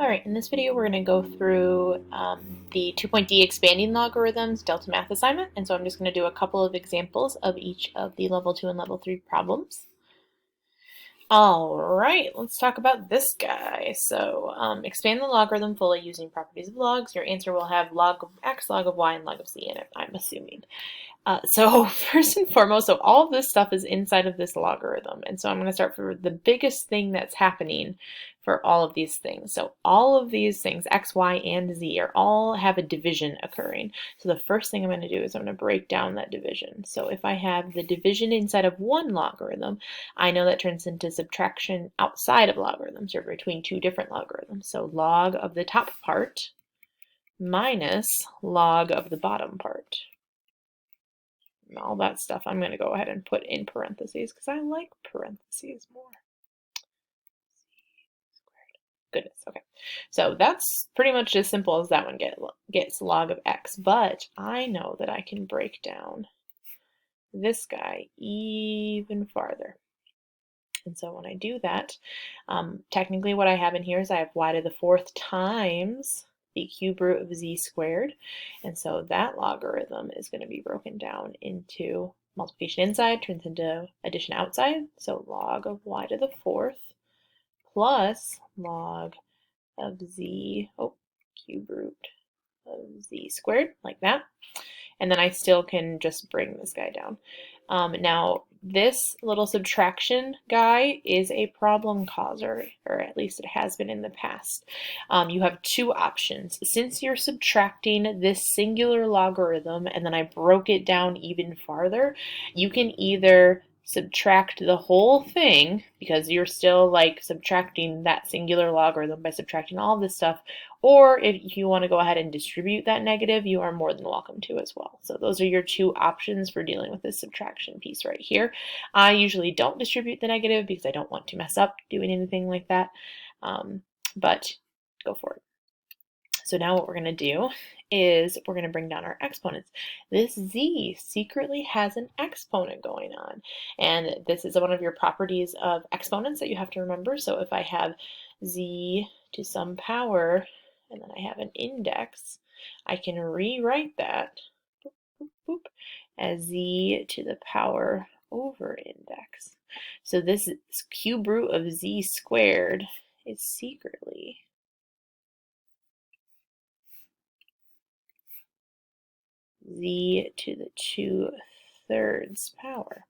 Alright, in this video we're going to go through the 2.D expanding logarithms DeltaMath assignment, and so I'm just going to do a couple of examples of each of the level 2 and level 3 problems. Alright, let's talk about this guy. So expand the logarithm fully using properties of logs. Your answer will have log of x, log of y, and log of z in it, I'm assuming. So first and foremost, so all of this stuff is inside of this logarithm. And so I'm going to start for the biggest thing that's happening for all of these things. So all of these things, x, y, and z, all have a division occurring. So the first thing I'm going to do is I'm going to break down that division. So if I have the division inside of one logarithm, I know that turns into subtraction outside of logarithms, or between two different logarithms. So log of the top part minus log of the bottom part. All that stuff I'm going to go ahead and put in parentheses because I like parentheses more. Goodness, okay. So that's pretty much as simple as that one gets log of x, but I know that I can break down this guy even farther. And so when I do that, technically what I have in here is I have y to the fourth times the cube root of z squared. And so that logarithm is going to be broken down into multiplication inside turns into addition outside. So log of y to the fourth plus log of z, cube root of z squared, like that. And then I still can just bring this guy down. Now, this little subtraction guy is a problem causer, or at least it has been in the past. You have two options. Since you're subtracting this singular logarithm and then I broke it down even farther, you can either subtract the whole thing because you're still like subtracting that singular logarithm by subtracting all of this stuff, or if you want to go ahead and distribute that negative, you are more than welcome to as well. So those are your two options for dealing with this subtraction piece right here. I usually don't distribute the negative because I don't want to mess up doing anything like that, but go for it. So now what we're going to do is we're going to bring down our exponents. This z secretly has an exponent going on, and this is one of your properties of exponents that you have to remember. So if I have z to some power and then I have an index, I can rewrite that as z to the power over index. So this cube root of z squared is secretly z to the 2/3 power.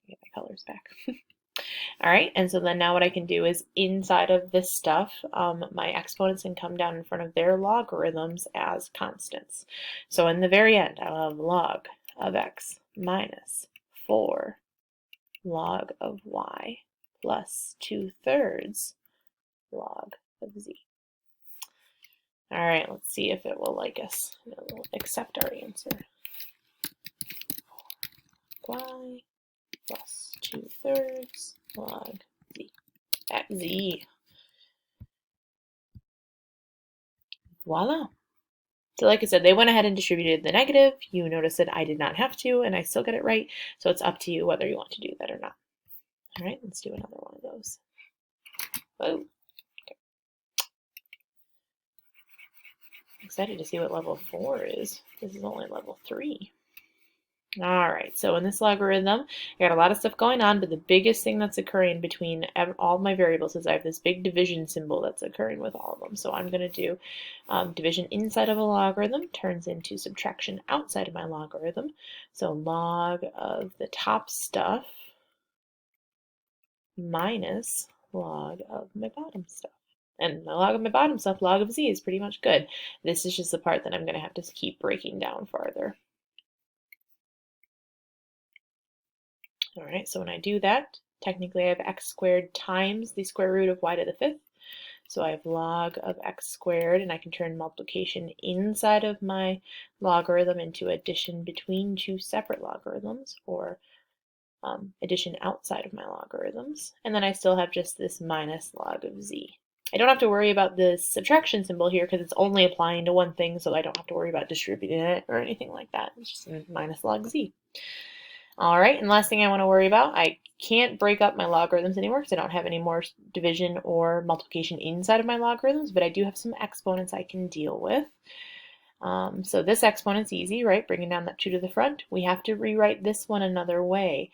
Get my colors back. All right, and so then now what I can do is inside of this stuff, my exponents can come down in front of their logarithms as constants. So in the very end, I'll have log of x minus 4 log of y plus 2/3 log of z. All right, let's see if it will like us. It will accept our answer. Y plus 2/3 log z. At z. Voila. So like I said, they went ahead and distributed the negative. You notice that I did not have to, and I still got it right. So it's up to you whether you want to do that or not. All right, let's do another one of those. Whoa. Excited to see what level 4 is. This is only level 3. All right, so in this logarithm, I got a lot of stuff going on, but the biggest thing that's occurring between all of my variables is I have this big division symbol that's occurring with all of them. So I'm going to do division inside of a logarithm turns into subtraction outside of my logarithm. So log of the top stuff minus log of my bottom stuff. And my log of my bottom stuff, log of z, is pretty much good. This is just the part that I'm going to have to keep breaking down farther. All right, so when I do that, technically I have x squared times the square root of y to the 5th. So I have log of x squared, and I can turn multiplication inside of my logarithm into addition between two separate logarithms, or addition outside of my logarithms. And then I still have just this minus log of z. I don't have to worry about this subtraction symbol here because it's only applying to one thing, so I don't have to worry about distributing it or anything like that. It's just minus log z. All right, and last thing I want to worry about, I can't break up my logarithms anymore because I don't have any more division or multiplication inside of my logarithms, but I do have some exponents I can deal with. So this exponent's easy, right? Bringing down that 2 to the front. We have to rewrite this one another way.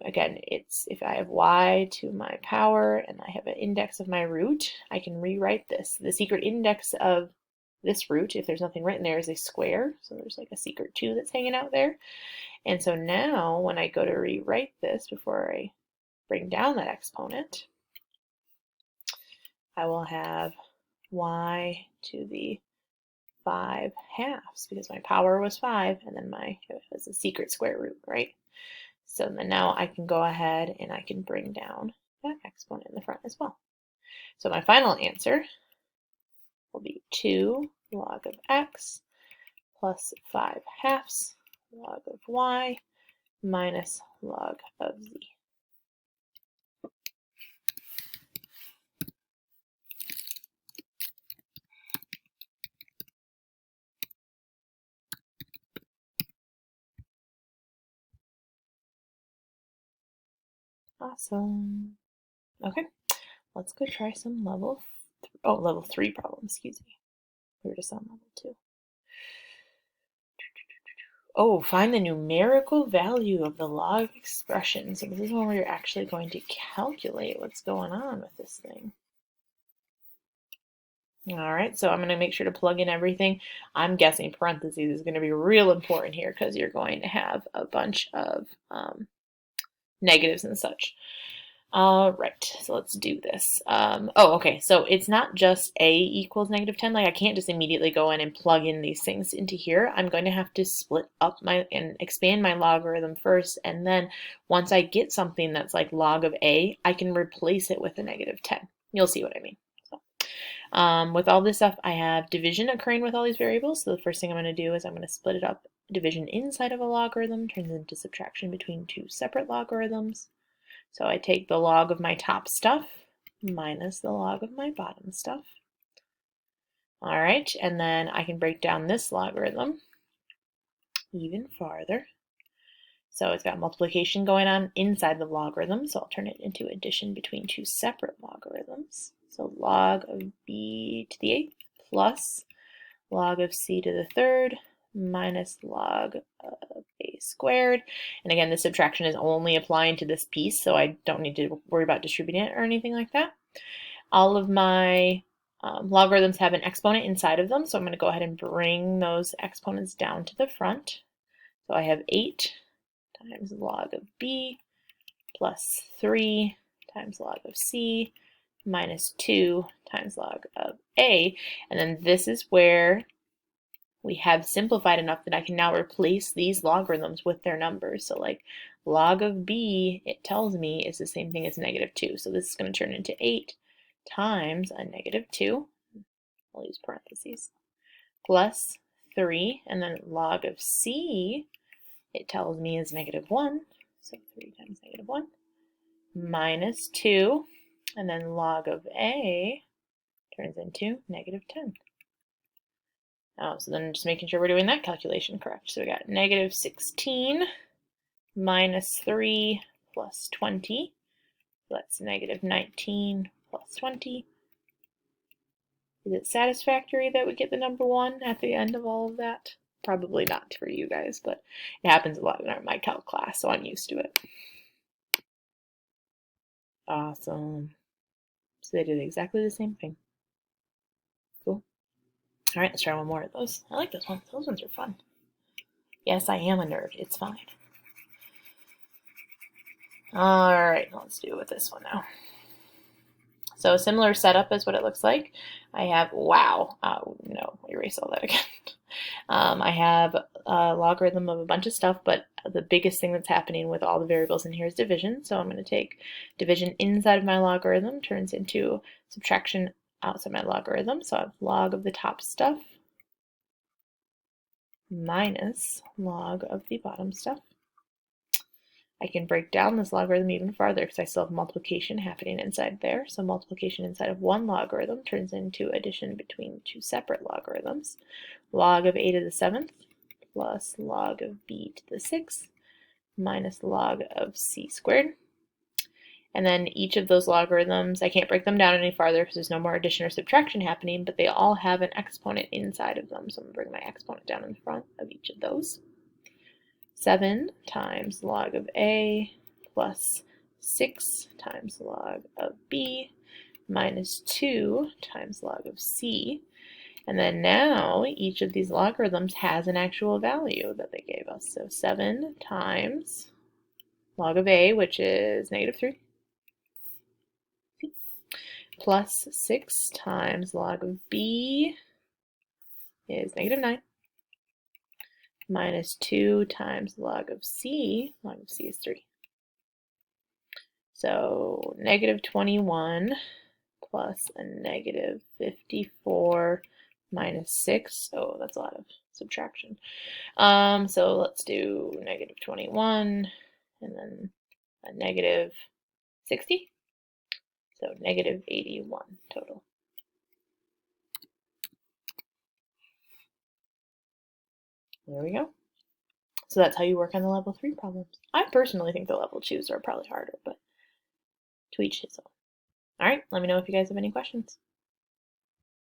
Again, it's if I have y to my power and I have an index of my root, I can rewrite this. The secret index of this root, if there's nothing written there, is a square. So there's like a secret 2 that's hanging out there. And so now when I go to rewrite this before I bring down that exponent, I will have y to the 5 halves because my power was 5 and then it was a secret square root, right? So then now I can go ahead and I can bring down that exponent in the front as well. So my final answer will be 2 log of x plus 5 halves log of y minus log of z. Awesome. Okay, let's go try some level 3 problems, excuse me. We were just on level 2. Oh, find the numerical value of the log expression. So this is when we're actually going to calculate what's going on with this thing. All right, so I'm going to make sure to plug in everything. I'm guessing parentheses is going to be real important here because you're going to have a bunch of negatives and such. All right, so let's do this. Okay, so it's not just a equals negative 10. Like I can't just immediately go in and plug in these things into here. I'm going to have to split up and expand my logarithm first, and then once I get something that's like log of a, I can replace it with a negative 10. You'll see what I mean. So, with all this stuff, I have division occurring with all these variables. So the first thing I'm going to do is I'm going to split it up. Division inside of a logarithm turns into subtraction between two separate logarithms. So I take the log of my top stuff minus the log of my bottom stuff. All right, and then I can break down this logarithm even farther. So it's got multiplication going on inside the logarithm, so I'll turn it into addition between two separate logarithms. So log of b to the 8th plus log of c to the 3rd minus log of a squared. And again, the subtraction is only applying to this piece, so I don't need to worry about distributing it or anything like that. All of my logarithms have an exponent inside of them, so I'm going to go ahead and bring those exponents down to the front. So I have 8 times log of b plus 3 times log of c minus 2 times log of a. And then this is where we have simplified enough that I can now replace these logarithms with their numbers. So like log of b, it tells me is the same thing as negative 2. So this is going to turn into 8 times a negative 2. I'll use parentheses. Plus 3, and then log of c, it tells me is negative 1. So 3 times negative 1 minus 2, and then log of a turns into negative 10. So then just making sure we're doing that calculation correct. So we got negative 16 minus 3 plus 20. So that's negative 19 plus 20. Is it satisfactory that we get the number 1 at the end of all of that? Probably not for you guys, but it happens a lot in my calc class, so I'm used to it. Awesome. So they did exactly the same thing. Cool. All right, let's try one more of those. I like those ones. Those ones are fun. Yes, I am a nerd. It's fine. All right, let's do it with this one now. So a similar setup is what it looks like. I have, wow, no, erase all that again. I have a logarithm of a bunch of stuff, but the biggest thing that's happening with all the variables in here is division. So I'm going to take division inside of my logarithm, turns into subtraction outside my logarithm. So I have log of the top stuff minus log of the bottom stuff. I can break down this logarithm even farther because I still have multiplication happening inside there. So multiplication inside of one logarithm turns into addition between two separate logarithms. Log of a to the 7th plus log of b to the 6th minus log of c squared. And then each of those logarithms, I can't break them down any farther because there's no more addition or subtraction happening, but they all have an exponent inside of them. So I'm going to bring my exponent down in front of each of those. 7 times log of a plus 6 times log of b minus 2 times log of c. And then now each of these logarithms has an actual value that they gave us. So 7 times log of a, which is -3, plus 6 times log of b is -9, minus 2 times log of c is 3. So -21 plus a -54 minus 6. Oh, that's a lot of subtraction. So let's do -21 and then a -60. So -81 total. There we go. So that's how you work on the level 3 problems. I personally think the level 2s are probably harder, but to each his own. All right, let me know if you guys have any questions.